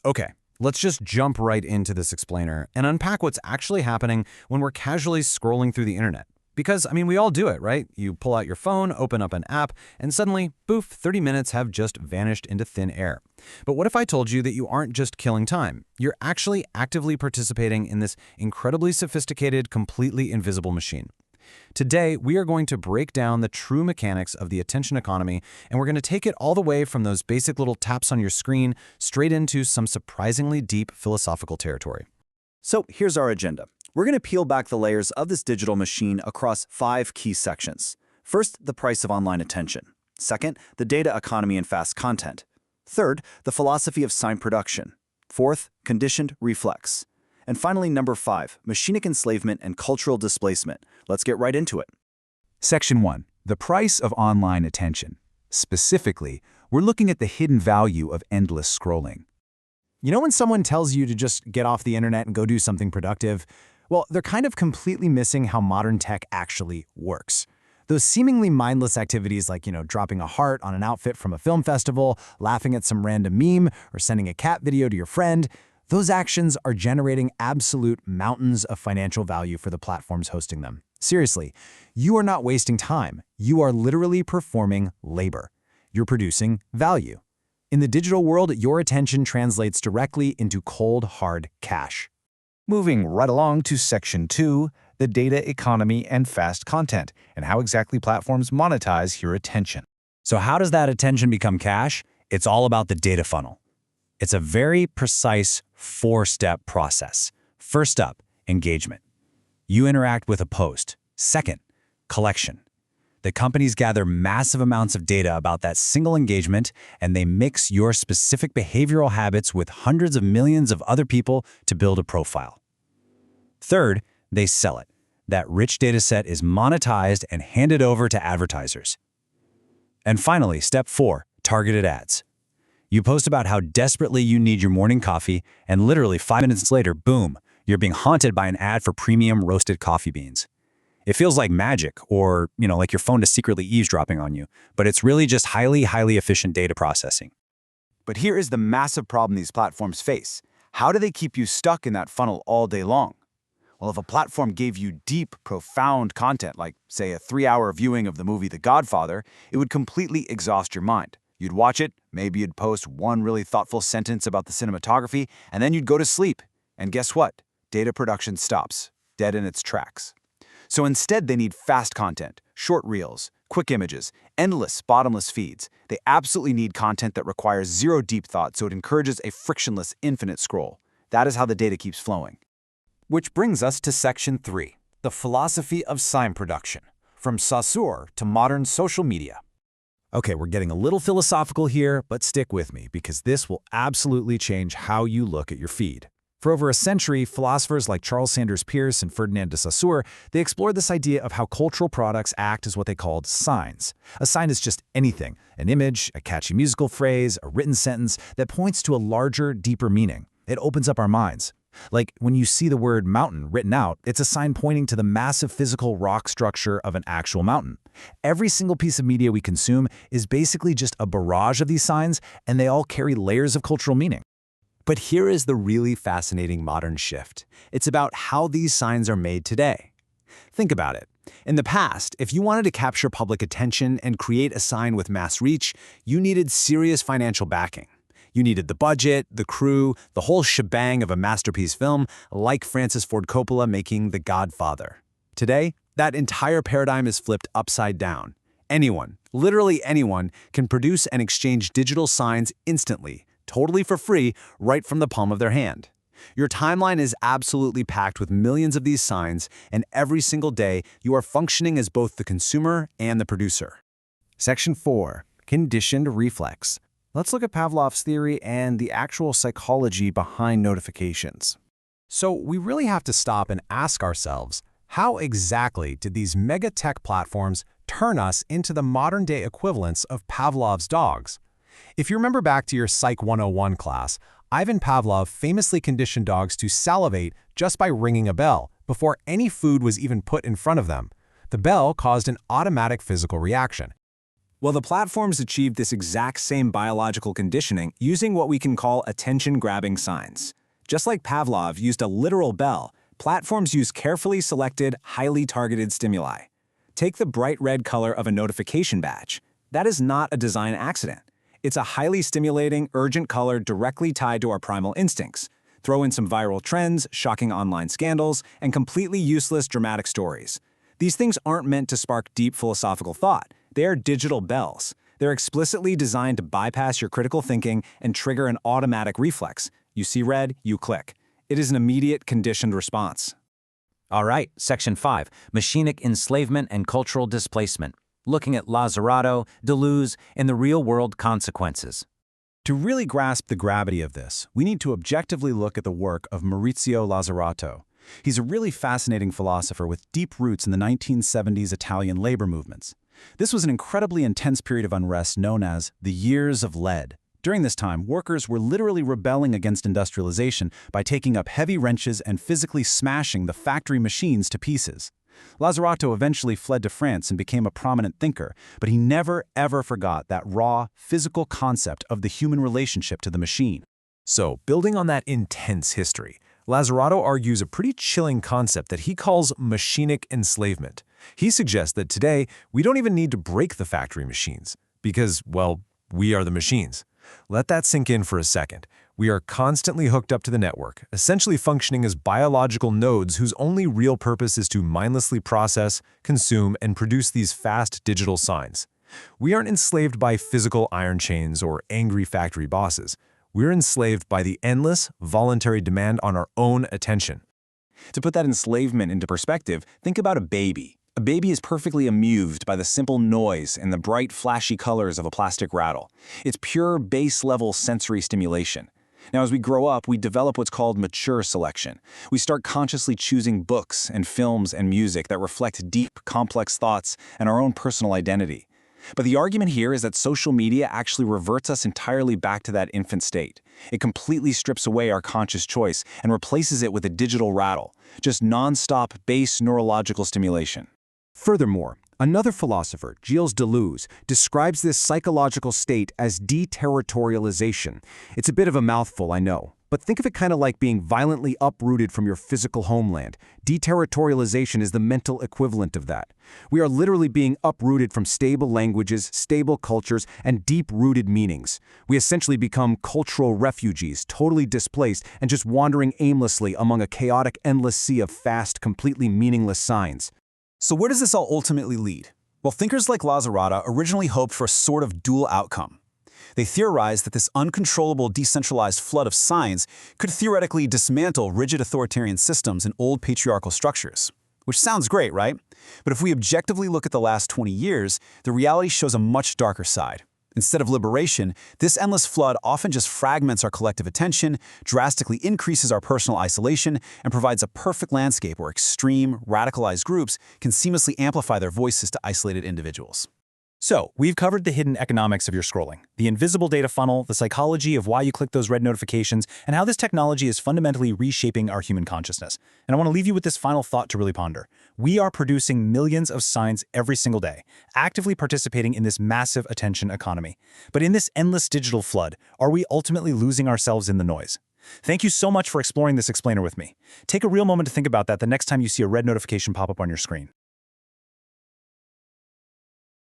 Okay, let's just jump right into this explainer and unpack what's actually happening when we're casually scrolling through the internet. Because, we all do it, right? You pull out your phone, open up an app, and suddenly, poof, 30 minutes have just vanished into thin air. But what if I told you that you aren't just killing time? You're actually actively participating in this incredibly sophisticated, completely invisible machine. Today, we are going to break down the true mechanics of the attention economy, and we're going to take it all the way from those basic little taps on your screen straight into some surprisingly deep philosophical territory. So here's our agenda. We're going to peel back the layers of this digital machine across 5 key sections. First, the price of online attention. Second, the data economy and fast content. Third, the philosophy of sign production. Fourth, conditioned reflex. And finally, number 5, machinic enslavement and cultural displacement. Let's get right into it. Section 1. The price of online attention. Specifically, we're looking at the hidden value of endless scrolling. You know when someone tells you to just get off the internet and go do something productive? Well, they're kind of completely missing how modern tech actually works. Those seemingly mindless activities like, dropping a heart on an outfit from a film festival, laughing at some random meme, or sending a cat video to your friend, those actions are generating absolute mountains of financial value for the platforms hosting them. Seriously, you are not wasting time. You are literally performing labor. You're producing value. In the digital world, your attention translates directly into cold, hard cash. Moving right along to Section 2, the data economy and fast content, and how exactly platforms monetize your attention. So how does that attention become cash? It's all about the data funnel. It's a very precise 4-step process. First up, engagement. You interact with a post. Second, collection. The companies gather massive amounts of data about that single engagement, and they mix your specific behavioral habits with hundreds of millions of other people to build a profile. Third, they sell it. That rich data set is monetized and handed over to advertisers. And finally, step 4, targeted ads. You post about how desperately you need your morning coffee, and literally 5 minutes later, boom, you're being haunted by an ad for premium roasted coffee beans. It feels like magic, or, like your phone is secretly eavesdropping on you, but it's really just highly efficient data processing. But here is the massive problem these platforms face. How do they keep you stuck in that funnel all day long? Well, if a platform gave you deep, profound content, like, say, a 3-hour viewing of the movie The Godfather, it would completely exhaust your mind. You'd watch it, maybe you'd post one really thoughtful sentence about the cinematography, and then you'd go to sleep. And guess what? Data production stops, dead in its tracks. So instead, they need fast content, short reels, quick images, endless, bottomless feeds. They absolutely need content that requires zero deep thought, so it encourages a frictionless, infinite scroll. That is how the data keeps flowing. Which brings us to Section 3, the philosophy of sign production, from Saussure to modern social media. Okay, we're getting a little philosophical here, but stick with me because this will absolutely change how you look at your feed. For over a century, philosophers like Charles Sanders Peirce and Ferdinand de Saussure, they explored this idea of how cultural products act as what they called signs. A sign is just anything, an image, a catchy musical phrase, a written sentence that points to a larger, deeper meaning. It opens up our minds. Like when you see the word mountain written out, it's a sign pointing to the massive physical rock structure of an actual mountain. Every single piece of media we consume is basically just a barrage of these signs, and they all carry layers of cultural meaning. But here is the really fascinating modern shift. It's about how these signs are made today. Think about it. In the past, if you wanted to capture public attention and create a sign with mass reach, you needed serious financial backing. You needed the budget, the crew, the whole shebang of a masterpiece film, like Francis Ford Coppola making The Godfather. Today, that entire paradigm is flipped upside down. Anyone, literally anyone, can produce and exchange digital signs instantly, totally for free, right from the palm of their hand. Your timeline is absolutely packed with millions of these signs, and every single day you are functioning as both the consumer and the producer. Section 4, conditioned reflex. Let's look at Pavlov's theory and the actual psychology behind notifications. So we really have to stop and ask ourselves, how exactly did these mega tech platforms turn us into the modern-day equivalents of Pavlov's dogs? If you remember back to your Psych 101 class, Ivan Pavlov famously conditioned dogs to salivate just by ringing a bell before any food was even put in front of them. The bell caused an automatic physical reaction. Well, the platforms achieved this exact same biological conditioning using what we can call attention-grabbing signs. Just like Pavlov used a literal bell, platforms use carefully selected, highly targeted stimuli. Take the bright red color of a notification badge. That is not a design accident. It's a highly stimulating, urgent color directly tied to our primal instincts. Throw in some viral trends, shocking online scandals, and completely useless dramatic stories. These things aren't meant to spark deep philosophical thought. They are digital bells. They're explicitly designed to bypass your critical thinking and trigger an automatic reflex. You see red, you click. It is an immediate conditioned response. All right, Section 5, Machinic Enslavement and Cultural Displacement, looking at Lazzarato, Deleuze, and the real-world consequences. To really grasp the gravity of this, we need to objectively look at the work of Maurizio Lazzarato. He's a really fascinating philosopher with deep roots in the 1970s Italian labor movements. This was an incredibly intense period of unrest known as the Years of Lead. During this time, workers were literally rebelling against industrialization by taking up heavy wrenches and physically smashing the factory machines to pieces. Lazzarato eventually fled to France and became a prominent thinker, but he never, ever forgot that raw, physical concept of the human relationship to the machine. So, building on that intense history, Lazzarato argues a pretty chilling concept that he calls machinic enslavement. He suggests that today, we don't even need to break the factory machines, because, well, we are the machines. Let that sink in for a second. We are constantly hooked up to the network, essentially functioning as biological nodes whose only real purpose is to mindlessly process, consume, and produce these fast digital signs. We aren't enslaved by physical iron chains or angry factory bosses. We're enslaved by the endless, voluntary demand on our own attention. To put that enslavement into perspective, think about a baby. A baby is perfectly amused by the simple noise and the bright, flashy colors of a plastic rattle. It's pure base-level sensory stimulation. Now, as we grow up, we develop what's called mature selection. We start consciously choosing books and films and music that reflect deep, complex thoughts and our own personal identity. But the argument here is that social media actually reverts us entirely back to that infant state. It completely strips away our conscious choice and replaces it with a digital rattle, just non-stop base neurological stimulation. Furthermore, another philosopher, Gilles Deleuze, describes this psychological state as deterritorialization. It's a bit of a mouthful, I know, but think of it kind of like being violently uprooted from your physical homeland. Deterritorialization is the mental equivalent of that. We are literally being uprooted from stable languages, stable cultures, and deep-rooted meanings. We essentially become cultural refugees, totally displaced and just wandering aimlessly among a chaotic, endless sea of fast, completely meaningless signs. So where does this all ultimately lead? Well, thinkers like Lazzarato originally hoped for a sort of dual outcome. They theorized that this uncontrollable, decentralized flood of signs could theoretically dismantle rigid authoritarian systems and old patriarchal structures. Which sounds great, right? But if we objectively look at the last 20 years, the reality shows a much darker side. Instead of liberation, this endless flood often just fragments our collective attention, drastically increases our personal isolation, and provides a perfect landscape where extreme, radicalized groups can seamlessly amplify their voices to isolated individuals. So, we've covered the hidden economics of your scrolling, the invisible data funnel, the psychology of why you click those red notifications, and how this technology is fundamentally reshaping our human consciousness. And I want to leave you with this final thought to really ponder. We are producing millions of signs every single day, actively participating in this massive attention economy. But in this endless digital flood, are we ultimately losing ourselves in the noise? Thank you so much for exploring this explainer with me. Take a real moment to think about that the next time you see a red notification pop up on your screen.